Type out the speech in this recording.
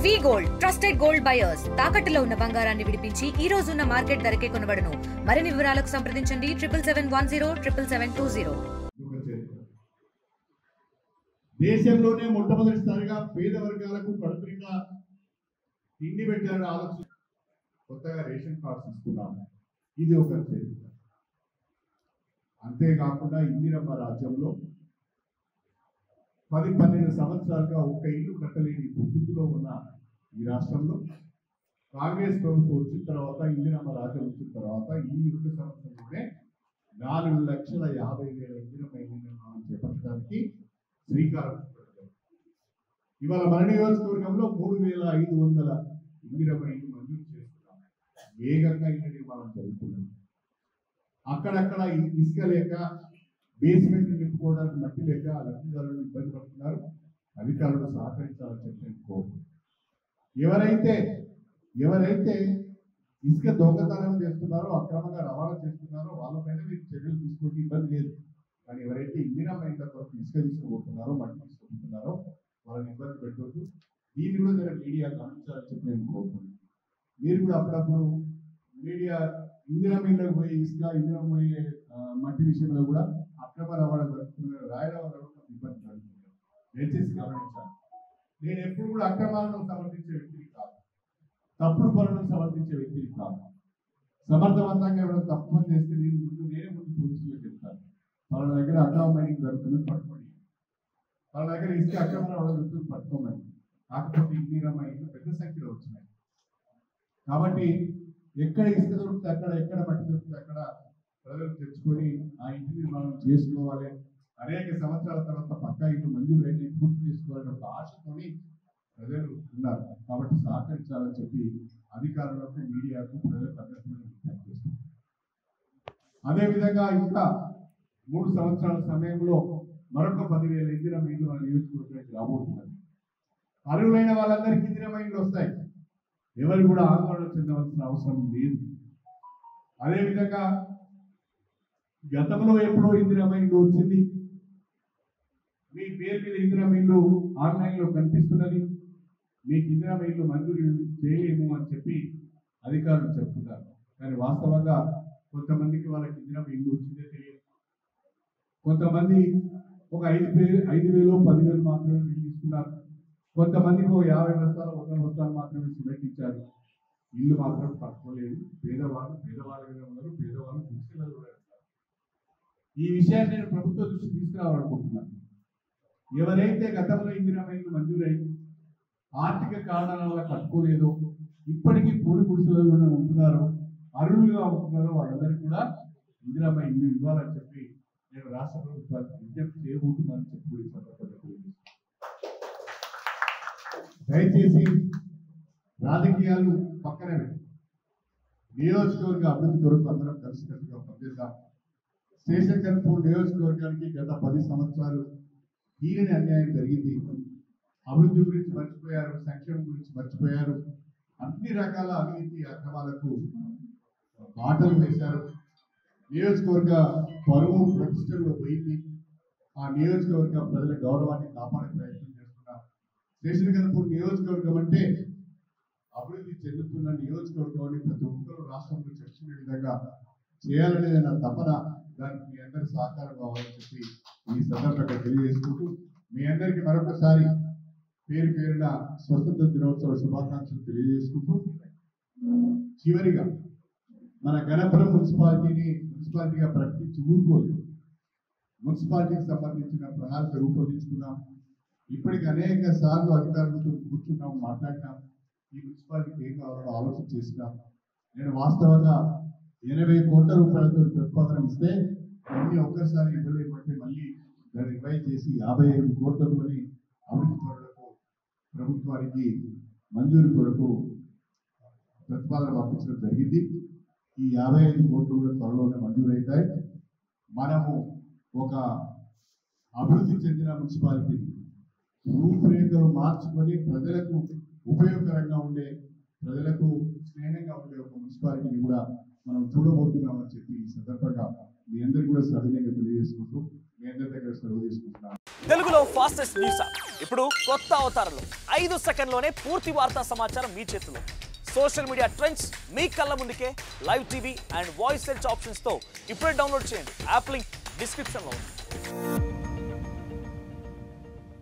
వి gold trusted gold buyers తాకట్టులో ఉన్న బంగారాన్ని విడిపించి ఈ రోజు ఉన్న మార్కెట్ ధరకే కొనబడును. మరిన్ని వివరాలకు సంప్రదించండి 7710 దేశంలోనే మొట్టమొదటిసారిగా పేద వర్గాలకు కడుపు నిండా తిండి పెట్టాలని ఆలోచన కొత్తగా రేషన్ కార్డ్స్ ఇస్తున్నాము. ఇది ఒక చరిత్ర. అంతేకాకుండా ఇందిరమ్మ రాజ్యంలో 10-12 సంవత్సరాలుగా ఒక్క ఇల్లు కట్టలేని పరిస్థితిలో ఉన్న ఈ రాష్ట్రంలో కాంగ్రెస్ ప్రభుత్వం వచ్చిన తర్వాత, ఇందిరమ్మ రాజ్యం వచ్చిన తర్వాత ఈ 2 సంవత్సరంలోనే 4,50,000 ఇందిరమ్మ ఇల్లు నిర్మాణం చేపట్టడానికి శ్రీకారం చుట్టారు. ఇవాళ మన నియోజకవర్గంలో 3,500 ఇందిరమ్మ ఇల్లు మంజూరు చేస్తున్నాం. వేగంగా ఇల్లు నిర్మాణం జరుగుతున్నాం. అక్కడక్కడ ఇసుక లేక బేస్మెంట్ నింపుకోవడానికి మట్టి లేక లబ్ధిదారులు ఇబ్బంది పడుతున్నారు. అధికారులు సహకరించాలని చెప్పి ఎవరైతే ఇసుక దొంగతనం చేస్తున్నారో, అక్రమంగా రవాణా చేస్తున్నారో వాళ్ళపైన మీరు చర్యలు తీసుకుంటే ఇబ్బంది లేదు. కానీ ఎవరైతే ఇందిరమ్మ ఇండ్ల కొరకు ఇసుక తీసుకుపోతున్నారో, మట్టి తీసుకుంటున్నారో వాళ్ళని ఇబ్బంది పెట్టవద్దు. దీన్ని కూడా జర మీడియా గమనించాలని చెప్పి నేను కోరుకుంటున్నాను. మీరు కూడా అప్పుడప్పుడు మీడియా ఇందిరమ్మ ఇళ్ళకు పోయి ఇసుక, ఇందిరమ్మ పోయే మట్టి విషయంలో కూడా అక్రమ రవాణా జరుగుతున్నారు, రాయడం వల్ల ఇబ్బంది జరుగుతుంది. దయచేసి గమనించాలి. నేను ఎప్పుడు కూడా అక్రమాలను సమర్థించే వ్యక్తిని కాదు, తప్పుడు పనులను సమర్థించే వ్యక్తిని కాదు. సమర్థవంతంగా ఎవరైనా తప్పు పని చేస్తే నేనే ముందు పోలీసులకు చెప్తాను. వాళ్ళ దగ్గర అక్రమ మైనింగ్ జరుగుతుంది, పట్టుకోండి. వాళ్ళ దగ్గర ఇసుక అక్రమ రవాణా జరుగుతుంది, పట్టుకోమని. కాకపోతే ఇందిరమ్మ ఇల్లు పెద్ద సంఖ్యలో వచ్చినాయి కాబట్టి ఎక్కడ ఇసుక దొరికితే అక్కడ, ఎక్కడ మట్టి దొరికితే అక్కడ ప్రజలు తెచ్చుకొని ఆ ఇంటి నిర్మాణం చేసుకోవాలి. అనేక సంవత్సరాల తర్వాత పక్కా ఇల్లు మంజూరు అయితే పూర్తి చేసుకోవాలని ఒక ఆశతోని ప్రజలు ఉన్నారు. కాబట్టి సహకరించాలని చెప్పి అధికారులకు, మీడియాకు, ప్రజలకు అందరికీ విజ్ఞప్తి చేస్తున్నారు. అదేవిధంగా ఇంకా 3 సంవత్సరాల సమయంలో మరొక 10,000 ఇందిరమ్మ ఇల్లు మన నియోజకవర్గానికి రాబోతున్నది. అర్హులైన వాళ్ళందరికీ ఇందిరమ్మ ఇల్లు వస్తాయి. ఎవరు కూడా ఆందోళన చెందవలసిన అవసరం లేదు. అదేవిధంగా గతంలో ఎప్పుడో ఇందిరమ్మ ఇల్లు వచ్చింది, మీ పేరు మీద ఇందిరమ్మ ఇల్లు ఆన్లైన్లో కనిపిస్తున్నది, మీకు ఇందిరమ్మ ఇల్లు మంజూరు చేయలేము అని చెప్పి అధికారులు చెప్తున్నారు. కానీ వాస్తవంగా కొంతమందికి వాళ్ళకి ఇందిరమ్మ ఇల్లు వచ్చిందే తెలియదు. కొంతమంది ఒక 5,000, 10,000 మాత్రమే బిల్లు తీసుకున్నారు. కొంతమందికి 50 బస్తాలు, 100 బస్తాలు మాత్రమే సిమెంట్ ఇచ్చారు. ఇల్లు మాత్రం పట్టుకోలేదు. పేదవాళ్ళుగా ఉన్నారు, పేదవాళ్ళు గుడిసెలలో ఉన్నారు. ఈ విషయాన్ని నేను ప్రభుత్వ దృష్టికి తీసుకురావాలనుకుంటున్నాను. ఎవరైతే గతంలో ఇందిరమ్మ ఇల్లు మంజూరై ఆర్థిక కారణాల వల్ల కట్టుకోలేదో, ఇప్పటికీ పూరి గుడిసెలలోనే ఉంటున్నారో, అర్హులుగా ఉంటున్నారో వాళ్ళందరికీ కూడా ఇందిరమ్మ ఇల్లు ఇవ్వాలని చెప్పి నేను రాష్ట్ర ప్రభుత్వానికి విజ్ఞప్తి చేయబోతున్నానని చెప్పి దయచేసి రాజకీయాలు పక్కనే నియోజకవర్గ అభివృద్ధి కొరకు అందరం కలిసికట్టుగా పనిచేద్దాం. స్టేషన్ కన్పూర్ నియోజకవర్గానికి గత 10 సంవత్సరాలు తీరని అన్యాయం జరిగింది. అభివృద్ధి గురించి మర్చిపోయారు, సంక్షేమం గురించి మర్చిపోయారు. అన్ని రకాల అవినీతి అక్రమాలకు బాటలు వేశారు. నియోజకవర్గ పరువు ప్రతిష్టలో పోయింది. ఆ నియోజకవర్గ ప్రజల గౌరవాన్ని కాపాడే ప్రయత్నం చేస్తున్నారు. స్టేషన్ కన్పూర్ నియోజకవర్గం అంటే అభివృద్ధి చెందుతున్న నియోజకవర్గం అని ప్రతి ఒక్కరు రాష్ట్రంలో చర్చించే విధంగా చేయాలనేది నా తపన. దానికి మీ అందరి సహకారం కావాలని చెప్పి ఈ సందర్భంగా తెలియజేసుకుంటూ, మీ అందరికీ మరొకసారి పేరున స్వతంత్ర దినోత్సవ శుభాకాంక్షలు తెలియజేసుకుంటూ, చివరిగా మన గణపురం మున్సిపాలిటీగా ప్రకటించి ఊరుకోలేదు. మున్సిపాలిటీకి సంబంధించిన ప్రణాళిక రూపొందించుకున్నాం. ఇప్పటికి అనేక సార్లు అధికారులతో కూర్చున్నాం, మాట్లాడినాం. ఈ మున్సిపాలిటీకి ఏం కావాలో ఆలోచన చేసినాం. నేను వాస్తవంగా 80 కోట్ల రూపాయలతో ప్రతిపాదన ఇస్తే అన్ని ఒక్కసారి ఇవ్వలేకపోతే మళ్ళీ దాన్ని రివైజ్ చేసి 55 కోట్లతోని అభివృద్ధి పనులకు ప్రభుత్వానికి మంజూరు కొరకు ప్రతిపాదన పంపించడం జరిగింది. ఈ 55 కోట్లు కూడా త్వరలోనే మంజూరవుతాయి. మనము ఒక అభివృద్ధి చెందిన మున్సిపాలిటీని రూపురేఖలు మార్చుకొని ప్రజలకు ఉపయోగకరంగా ఉండే, ప్రజలకు స్నేహంగా ఉండే ఒక మున్సిపాలిటీని కూడా మనం చూడబోతున్నామని చెప్పి ఈ సందర్భంగా మీ అందరికీ కూడా సవినయంగా తెలియజేసుకుంటూ మీ అందరి దగ్గర సెలవు తీసుకుంటున్నాను. తెలుగులో ఫాస్టెస్ట్ న్యూస్ యాప్ ఇప్పుడు కొత్త అవతారంలో 5 సెకండ్లోనే పూర్తి వార్తా సమాచారం మీ చేతిలో. సోషల్ మీడియా ట్రెండ్స్ మీ కళ్ళ ముందుకే live TV and voice search options తో ఇప్పుడే డౌన్లోడ్ చేయండి. యాప్ లింక్ డిస్క్రిప్షన్ లో ఉంది.